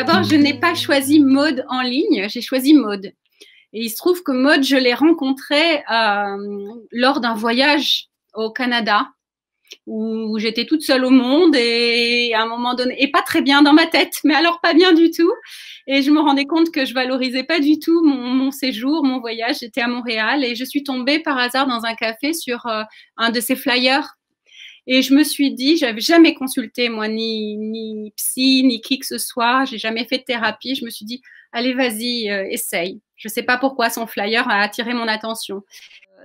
D'abord, je n'ai pas choisi Maude en ligne, j'ai choisi Maude. Et il se trouve que Maude, je l'ai rencontrée lors d'un voyage au Canada, où j'étais toute seule au monde et à un moment donné, et pas très bien dans ma tête, mais alors pas bien du tout. Et je me rendais compte que je valorisais pas du tout mon séjour, mon voyage. J'étais à Montréal et je suis tombée par hasard dans un café sur un de ces flyers. Et je me suis dit, j'avais jamais consulté, moi, ni psy, ni qui que ce soit. J'ai jamais fait de thérapie. Je me suis dit, allez, vas-y, essaye. Je sais pas pourquoi son flyer a attiré mon attention.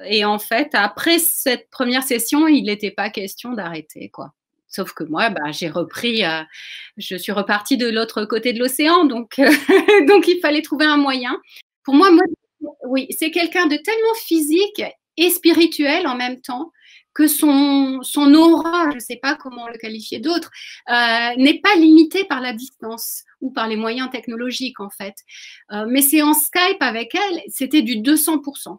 Et en fait, après cette première session, il n'était pas question d'arrêter, quoi. Sauf que moi, bah, j'ai repris, je suis repartie de l'autre côté de l'océan, donc, donc il fallait trouver un moyen. Pour moi, oui, c'est quelqu'un de tellement physique et spirituel en même temps que son aura, je ne sais pas comment le qualifier d'autre, n'est pas limitée par la distance ou par les moyens technologiques en fait. Mes séances Skype avec elle, c'était du 200%.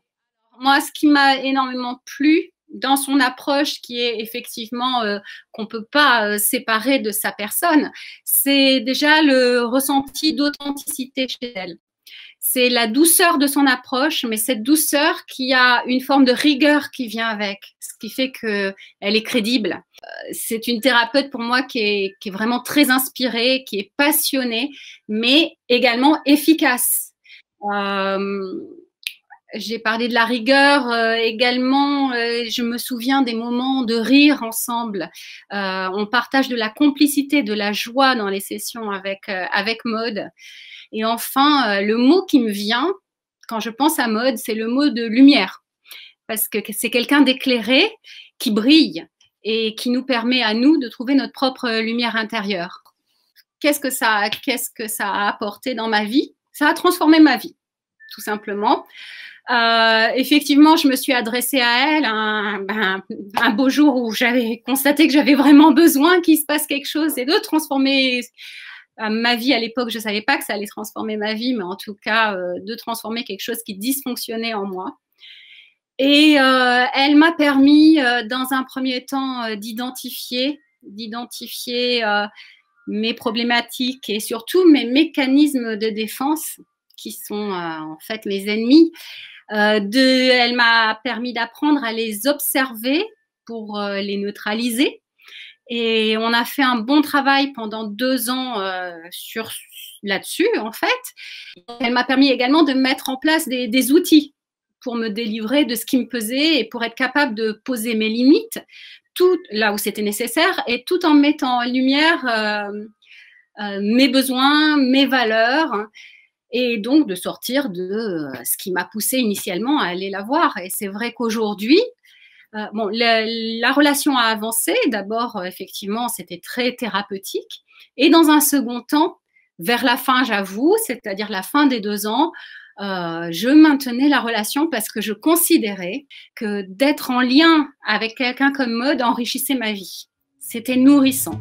Moi, ce qui m'a énormément plu dans son approche, qui est effectivement qu'on ne peut pas séparer de sa personne, c'est déjà le ressenti d'authenticité chez elle. C'est la douceur de son approche, mais cette douceur qui a une forme de rigueur qui vient avec, ce qui fait qu'elle est crédible. C'est une thérapeute pour moi qui est vraiment très inspirée, qui est passionnée, mais également efficace. J'ai parlé de la rigueur également. Je me souviens des moments de rire ensemble. On partage de la complicité, de la joie dans les sessions avec Maude. Et enfin, le mot qui me vient quand je pense à Maude, c'est le mot de lumière. Parce que c'est quelqu'un d'éclairé qui brille et qui nous permet à nous de trouver notre propre lumière intérieure. Qu'est-ce que ça a apporté dans ma vie? Ça a transformé ma vie, tout simplement. Effectivement, je me suis adressée à elle un beau jour où j'avais constaté que j'avais vraiment besoin qu'il se passe quelque chose et de transformer ma vie. À l'époque, je ne savais pas que ça allait transformer ma vie, mais en tout cas, de transformer quelque chose qui dysfonctionnait en moi. Et elle m'a permis, dans un premier temps, d'identifier mes problématiques et surtout mes mécanismes de défense qui sont en fait mes ennemis. Elle m'a permis d'apprendre à les observer pour les neutraliser. Et on a fait un bon travail pendant 2 ans là-dessus, en fait. Elle m'a permis également de mettre en place des outils pour me délivrer de ce qui me pesait et pour être capable de poser mes limites, tout là où c'était nécessaire, et tout en mettant en lumière mes besoins, mes valeurs, et donc de sortir de ce qui m'a poussée initialement à aller la voir. Et c'est vrai qu'aujourd'hui, bon, la relation a avancé. D'abord, effectivement, c'était très thérapeutique. Et dans un second temps, vers la fin, j'avoue, c'est-à-dire la fin des 2 ans, je maintenais la relation parce que je considérais que d'être en lien avec quelqu'un comme Maude enrichissait ma vie. C'était nourrissant.